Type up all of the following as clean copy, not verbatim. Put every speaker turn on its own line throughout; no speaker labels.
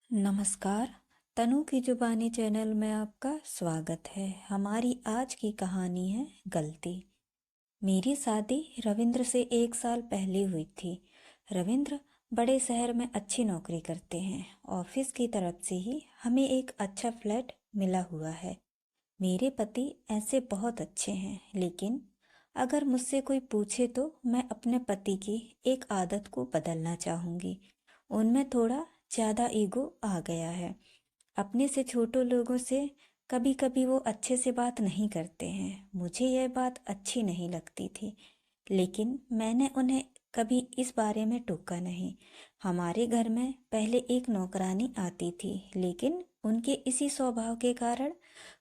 नमस्कार। तनु की जुबानी चैनल में आपका स्वागत है। हमारी आज की कहानी है गलती। मेरी शादी रविंद्र से 1 साल पहले हुई थी। रविंद्र बड़े शहर में अच्छी नौकरी करते हैं। ऑफिस की तरफ से ही हमें एक अच्छा फ्लैट मिला हुआ है। मेरे पति ऐसे बहुत अच्छे हैं, लेकिन अगर मुझसे कोई पूछे तो मैं अपने पति की एक आदत को बदलना चाहूँगी। उनमें थोड़ा ज़्यादा ईगो आ गया है। अपने से छोटे लोगों से कभी कभी वो अच्छे से बात नहीं करते हैं। मुझे यह बात अच्छी नहीं लगती थी, लेकिन मैंने उन्हें कभी इस बारे में टोका नहीं। हमारे घर में पहले एक नौकरानी आती थी, लेकिन उनके इसी स्वभाव के कारण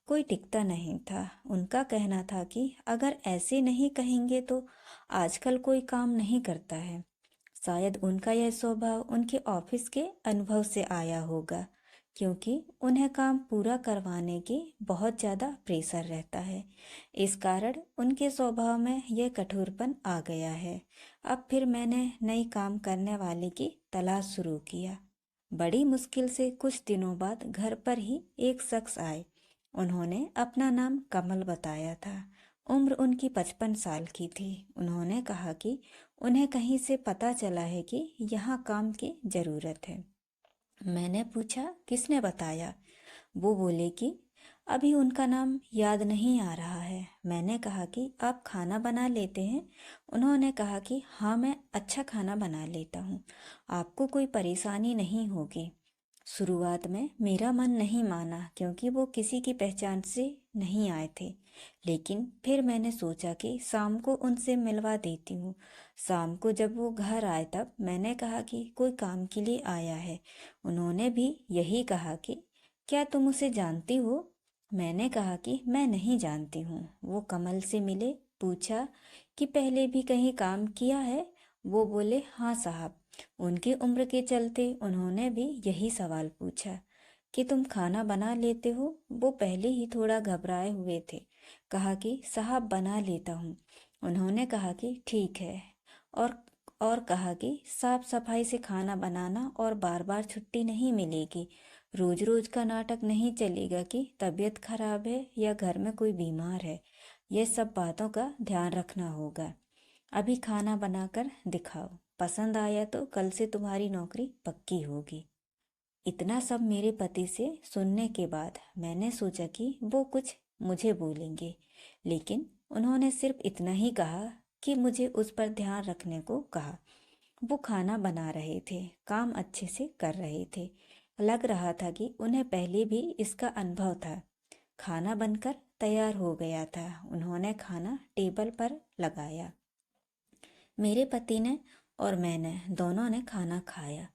कोई टिकता नहीं था। उनका कहना था कि अगर ऐसे नहीं कहेंगे तो आजकल कोई काम नहीं करता है। शायद उनका यह स्वभाव उनके ऑफिस के अनुभव से आया होगा, क्योंकि उन्हें काम पूरा करवाने की बहुत ज़्यादा प्रेशर रहता है। इस कारण उनके स्वभाव में यह कठोरपन आ गया है। अब फिर मैंने नई काम करने वाले की तलाश शुरू किया। बड़ी मुश्किल से कुछ दिनों बाद घर पर ही एक शख्स आए। उन्होंने अपना नाम कमल बताया था। उम्र उनकी 55 साल की थी। उन्होंने कहा कि उन्हें कहीं से पता चला है कि यहाँ काम की ज़रूरत है। मैंने पूछा किसने बताया। वो बोले कि अभी उनका नाम याद नहीं आ रहा है। मैंने कहा कि आप खाना बना लेते हैं। उन्होंने कहा कि हाँ, मैं अच्छा खाना बना लेता हूँ, आपको कोई परेशानी नहीं होगी। शुरुआत में मेरा मन नहीं माना, क्योंकि वो किसी की पहचान से नहीं आए थे। लेकिन फिर मैंने सोचा कि शाम को उनसे मिलवा देती हूँ। शाम को जब वो घर आए तब मैंने कहा कि कोई काम के लिए आया है। उन्होंने भी यही कहा कि क्या तुम उसे जानती हो? मैंने कहा कि मैं नहीं जानती हूँ। वो कमल से मिले, पूछा कि पहले भी कहीं काम किया है। वो बोले हाँ साहब। उनकी उम्र के चलते उन्होंने भी यही सवाल पूछा कि तुम खाना बना लेते हो? वो पहले ही थोड़ा घबराए हुए थे। कहा कि साहब बना लेता हूँ। उन्होंने कहा कि ठीक है, और और कहा कि साफ सफाई से खाना बनाना और बार बार छुट्टी नहीं मिलेगी। रोज रोज का नाटक नहीं चलेगा कि तबीयत खराब है या घर में कोई बीमार है। ये सब बातों का ध्यान रखना होगा। अभी खाना बनाकर दिखाओ, पसंद आया तो कल से तुम्हारी नौकरी पक्की होगी। इतना सब मेरे पति से सुनने के बाद मैंने सोचा कि वो कुछ मुझे बोलेंगे, लेकिन उन्होंने सिर्फ इतना ही कहा कि मुझे उस पर ध्यान रखने को कहा। वो खाना बना रहे थे, काम अच्छे से कर रहे थे। लग रहा था कि उन्हें पहले भी इसका अनुभव था। खाना बनकर तैयार हो गया था। उन्होंने खाना टेबल पर लगाया। मेरे पति ने और मैंने दोनों ने खाना खाया।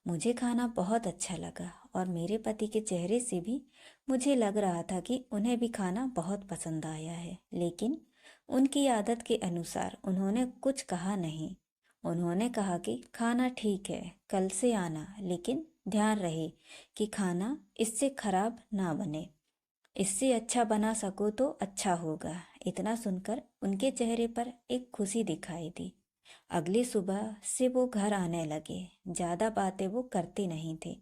मुझे खाना बहुत अच्छा लगा, और मेरे पति के चेहरे से भी मुझे लग रहा था कि उन्हें भी खाना बहुत पसंद आया है। लेकिन उनकी आदत के अनुसार उन्होंने कुछ कहा नहीं। उन्होंने कहा कि खाना ठीक है, कल से आना, लेकिन ध्यान रहे कि खाना इससे खराब ना बने। इससे अच्छा बना सको तो अच्छा होगा। इतना सुनकर उनके चेहरे पर एक खुशी दिखाई दी। अगली सुबह से वो घर आने लगे। ज़्यादा बातें वो करते नहीं थे,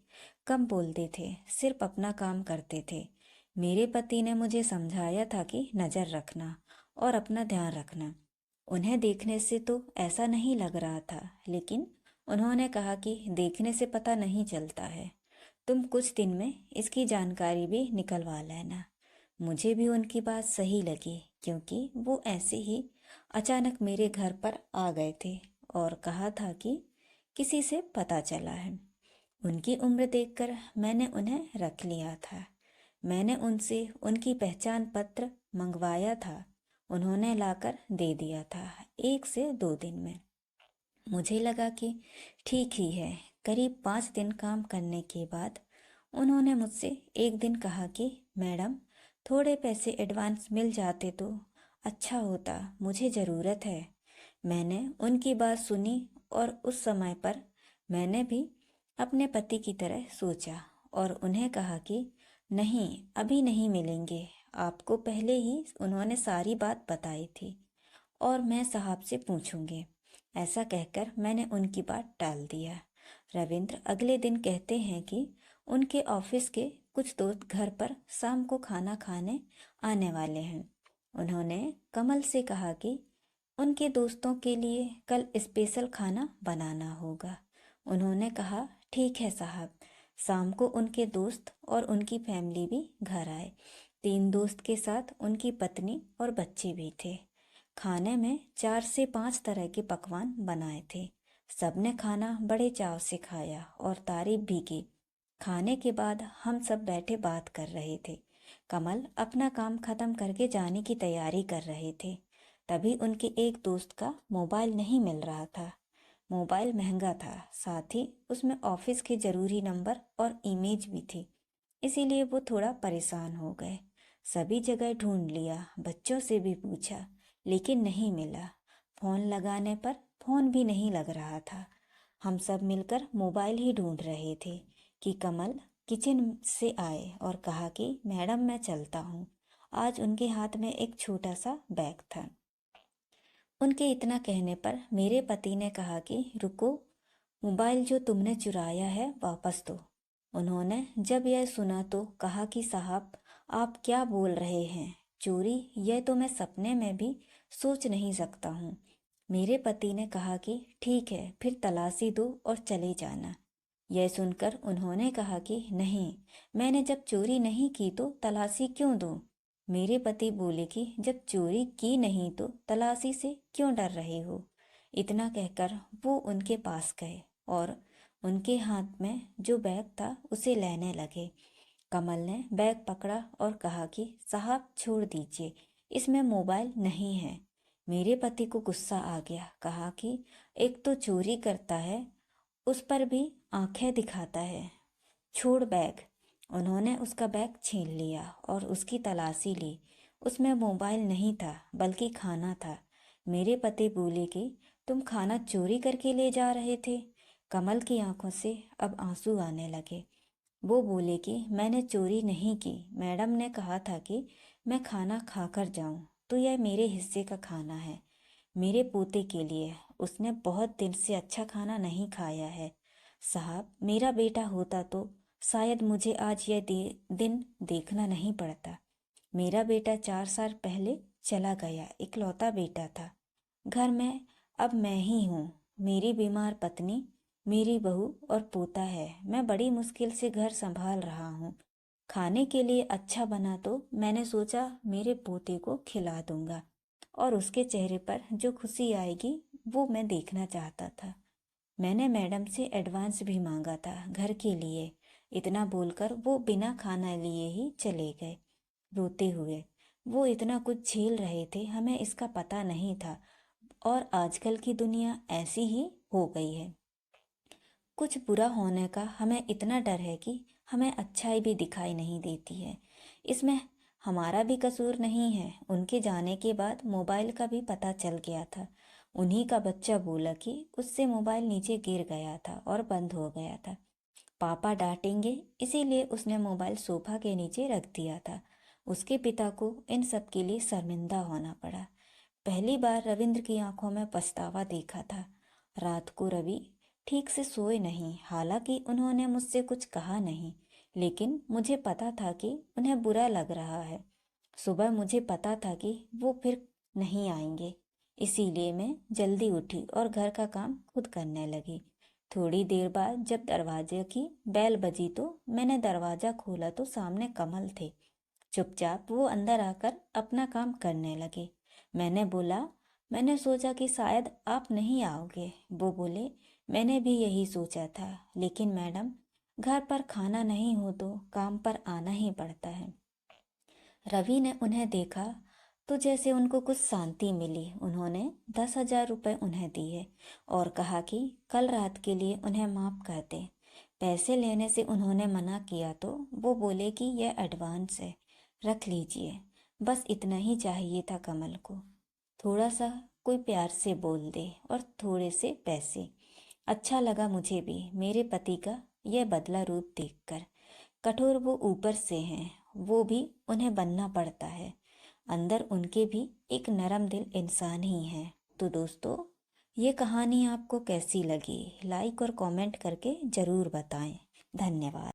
कम बोलते थे, सिर्फ अपना काम करते थे। मेरे पति ने मुझे समझाया था कि नज़र रखना और अपना ध्यान रखना। उन्हें देखने से तो ऐसा नहीं लग रहा था, लेकिन उन्होंने कहा कि देखने से पता नहीं चलता है, तुम कुछ दिन में इसकी जानकारी भी निकलवा लेना। मुझे भी उनकी बात सही लगी, क्योंकि वो ऐसे ही अचानक मेरे घर पर आ गए थे और कहा था कि किसी से पता चला है। उनकी उम्र देखकर मैंने उन्हें रख लिया था। मैंने उनसे उनकी पहचान पत्र मंगवाया था। उन्होंने लाकर दे दिया था 1 से 2 दिन में। मुझे लगा कि ठीक ही है। करीब 5 दिन काम करने के बाद उन्होंने मुझसे एक दिन कहा कि मैडम, थोड़े पैसे एडवांस मिल जाते तो अच्छा होता, मुझे ज़रूरत है। मैंने उनकी बात सुनी, और उस समय पर मैंने भी अपने पति की तरह सोचा और उन्हें कहा कि नहीं, अभी नहीं मिलेंगे। आपको पहले ही उन्होंने सारी बात बताई थी, और मैं साहब से पूछूंगी। ऐसा कहकर मैंने उनकी बात टाल दिया। रविंद्र अगले दिन कहते हैं कि उनके ऑफिस के कुछ दोस्त घर पर शाम को खाना खाने आने वाले हैं। उन्होंने कमल से कहा कि उनके दोस्तों के लिए कल स्पेशल खाना बनाना होगा। उन्होंने कहा, ठीक है साहब। शाम को उनके दोस्त और उनकी फैमिली भी घर आए। 3 दोस्त के साथ उनकी पत्नी और बच्चे भी थे। खाने में 4 से 5 तरह के पकवान बनाए थे। सबने खाना बड़े चाव से खाया और तारीफ भी की। खाने के बाद हम सब बैठे बात कर रहे थे। कमल अपना काम खत्म करके जाने की तैयारी कर रहे थे। तभी उनके एक दोस्त का मोबाइल नहीं मिल रहा था। मोबाइल महंगा था, साथ ही उसमें ऑफिस के जरूरी नंबर और इमेज भी थी। इसीलिए वो थोड़ा परेशान हो गए। सभी जगह ढूंढ लिया, बच्चों से भी पूछा, लेकिन नहीं मिला। फोन लगाने पर फोन भी नहीं लग रहा था। हम सब मिलकर मोबाइल ही ढूंढ रहे थे कि कमल किचन से आए और कहा कि मैडम मैं चलता हूँ। आज उनके हाथ में एक छोटा सा बैग था। उनके इतना कहने पर मेरे पति ने कहा कि रुको, मोबाइल जो तुमने चुराया है वापस दो। उन्होंने जब यह सुना तो कहा कि साहब आप क्या बोल रहे हैं, चोरी यह तो मैं सपने में भी सोच नहीं सकता हूँ। मेरे पति ने कहा कि ठीक है, फिर तलाशी दो और चले जाना। यह सुनकर उन्होंने कहा कि नहीं, मैंने जब चोरी नहीं की तो तलाशी क्यों दूं। मेरे पति बोले कि जब चोरी की नहीं तो तलाशी से क्यों डर रहे हो। इतना कहकर वो उनके पास गए और उनके हाथ में जो बैग था उसे लेने लगे। कमल ने बैग पकड़ा और कहा कि साहब छोड़ दीजिए, इसमें मोबाइल नहीं है। मेरे पति को गुस्सा आ गया, कहा कि एक तो चोरी करता है, उस पर भी आंखें दिखाता है, छोड़ बैग। उन्होंने उसका बैग छीन लिया और उसकी तलाशी ली। उसमें मोबाइल नहीं था बल्कि खाना था। मेरे पति बोले कि तुम खाना चोरी करके ले जा रहे थे। कमल की आंखों से अब आंसू आने लगे। वो बोले कि मैंने चोरी नहीं की, मैडम ने कहा था कि मैं खाना खाकर जाऊं, तो यह मेरे हिस्से का खाना है, मेरे पोते के लिए। उसने बहुत दिन से अच्छा खाना नहीं खाया है। साहब मेरा बेटा होता तो शायद मुझे आज यह दिन देखना नहीं पड़ता। मेरा बेटा 4 साल पहले चला गया, इकलौता बेटा था। घर में अब मैं ही हूँ, मेरी बीमार पत्नी, मेरी बहू और पोता है। मैं बड़ी मुश्किल से घर संभाल रहा हूँ। खाने के लिए अच्छा बना तो मैंने सोचा मेरे पोते को खिला दूंगा और उसके चेहरे पर जो खुशी आएगी वो मैं देखना चाहता था। मैंने मैडम से एडवांस भी मांगा था घर के लिए। इतना बोलकर वो बिना खाना लिए ही चले गए, रोते हुए। वो इतना कुछ झेल रहे थे, हमें इसका पता नहीं था। और आजकल की दुनिया ऐसी ही हो गई है। कुछ बुरा होने का हमें इतना डर है कि हमें अच्छाई भी दिखाई नहीं देती है। इसमें हमारा भी कसूर नहीं है। उनके जाने के बाद मोबाइल का भी पता चल गया था। उन्हीं का बच्चा बोला कि उससे मोबाइल नीचे गिर गया था और बंद हो गया था। पापा डांटेंगे, इसीलिए उसने मोबाइल सोफा के नीचे रख दिया था। उसके पिता को इन सब के लिए शर्मिंदा होना पड़ा। पहली बार रविंद्र की आंखों में पछतावा देखा था। रात को रवि ठीक से सोए नहीं। हालांकि उन्होंने मुझसे कुछ कहा नहीं, लेकिन मुझे पता था कि उन्हें बुरा लग रहा है। सुबह मुझे पता था कि वो फिर नहीं आएंगे, इसीलिए मैं जल्दी उठी और घर का काम खुद करने लगी। थोड़ी देर बाद जब दरवाजे की बेल बजी तो मैंने दरवाजा खोला तो सामने कमल थे। चुपचाप वो अंदर आकर अपना काम करने लगे। मैंने बोला, मैंने सोचा कि शायद आप नहीं आओगे। वो बोले, मैंने भी यही सोचा था, लेकिन मैडम घर पर खाना नहीं हो तो काम पर आना ही पड़ता है। रवि ने उन्हें देखा तो जैसे उनको कुछ शांति मिली। उन्होंने 10,000 रुपये उन्हें दिए और कहा कि कल रात के लिए उन्हें माफ़ कर दें। पैसे लेने से उन्होंने मना किया तो वो बोले कि यह एडवांस है, रख लीजिए। बस इतना ही चाहिए था कमल को, थोड़ा सा कोई प्यार से बोल दे और थोड़े से पैसे। अच्छा लगा मुझे भी मेरे पति का यह बदला रूप देखकर। कठोर वो ऊपर से हैं, वो भी उन्हें बनना पड़ता है। अंदर उनके भी एक नरम दिल इंसान ही हैं। तो दोस्तों, ये कहानी आपको कैसी लगी, लाइक और कमेंट करके ज़रूर बताएं। धन्यवाद।